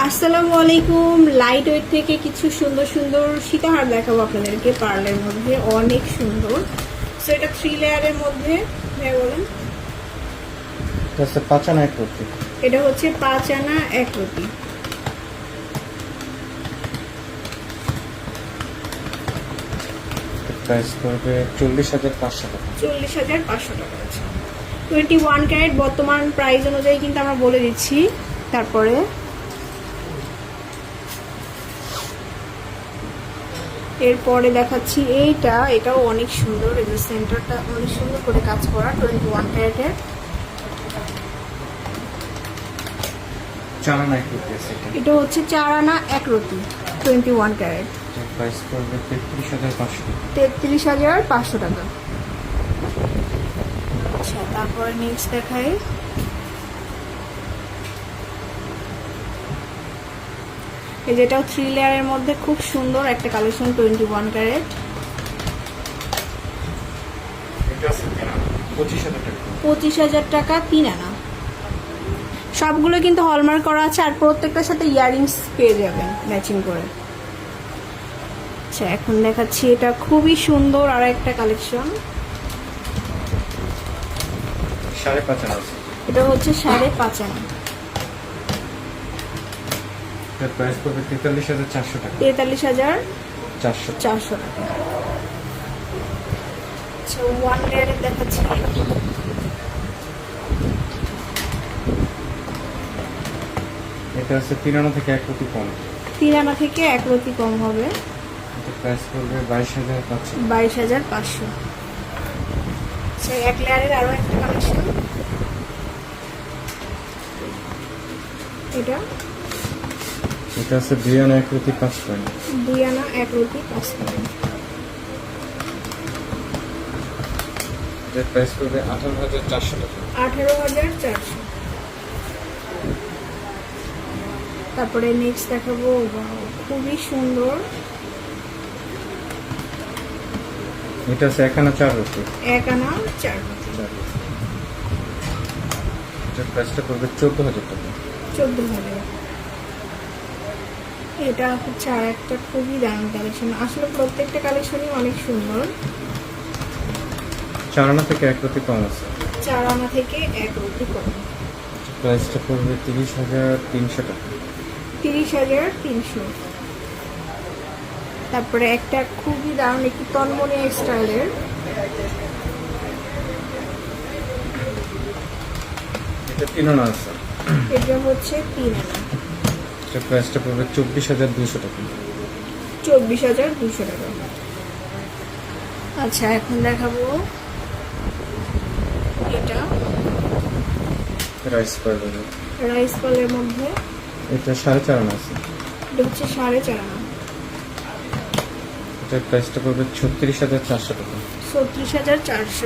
আসসালামু আলাইকুম। Light weight থেকে কিছু সুন্দর সুন্দর সীতাহার দেখাবো আপনাদেরকে, পার্লের মধ্যে অনেক সুন্দর। সো এটা 3 লেয়ারের মধ্যে ভাই বলেন। এটা 5 আনা 1 রতি। এটা হচ্ছে 5 আনা 1 রতি। প্রাইস পড়বে 40,500 টাকা। 40,500 টাকা আছে। 21 ক্যারেট বর্তমান প্রাইস অনুযায়ী কিন্তু আমরা বলে দিচ্ছি। তারপরে এরপরে দেখাচ্ছি এটাও অনেক সুন্দর। এই যে সেন্টারটা অনেক সুন্দর করে কাজ করা, 21 ক্যারেটের। 4 আনা 1 রতি আছে এটা। এটা হচ্ছে 4 আনা 1 রতি, 21 ক্যারেট। প্রাইস পড়বে 33,500 টাকা। 33,500 টাকা। আচ্ছা, তারপরে নেক্সট দেখাই। এই যেটাও 3 লেয়ারের মধ্যে খুব সুন্দর একটা কালেকশন, 21 ক্যারেট। এটা আছে 25,000 টাকা। 25,000 টাকা 3 আনা। সবগুলো কিন্তু হলমার্ক করা আছে, আর প্রত্যেকটার সাথে ইয়াররিংস পেয়ে যাবেন ম্যাচিং করে। আচ্ছা, এখন দেখাচ্ছি এটা খুবই সুন্দর আর একটা কালেকশন। 5.5 আনা আছে। এটা হচ্ছে 5.5 আনা। এর প্রাইস পড়বে 43,400 টাকা। 43,400 টাকা। আচ্ছা, 1 লেয়ারের দেখাচ্ছি। এটা আছে 3 আনা থেকে 1 রতি কম। 3 আনা থেকে 1 রতি কম হবে। এটা প্রাইস পড়বে 22,500। 22,500। আচ্ছা, 1 লেয়ারের আরো একটা কালেকশন। এটা আছে 2 আনা 1 রতি 5 পয়েন্ট। 2 আনা 1 রতি 5 পয়েন্ট। এর প্রাইস পড়বে 18,400 টাকা। 18,400। তারপরে নেক্সট দেখাবো, খুবই সুন্দর। এটা আছে 1 আনা 4 রতি। 1 আনা 4 রতি। এটার প্রাইসটা পড়বে 14,000 টাকা। 14,000। এটা হচ্ছে আর একটা খুবই দারুণ কালেকশন। আসলে প্রত্যেকটা কালেকশনই অনেক সুন্দর। 4 আনা থেকে 1 রতি কম আছে। 4 আনা থেকে 1 রতি কম। প্রাইসটা পড়বে 30,300 টাকা। 30,300। তারপরে একটা খুবই দারুণ একটি তন্মনি স্টাইলের। এটা 3 আনা আছে। এটা হচ্ছে 3 আনা। এটার প্রাইসটা পড়বে 24,200 টাকা। 24,200 টাকা। আচ্ছা, এখন দেখাবো এটা রাইস পারবে। রাইস পালের মধ্যে। এটা 4.5 আনা আছে। এটা হচ্ছে 4.5 আনা। এটার প্রাইসটা পড়বে 36,400 টাকা। 36,400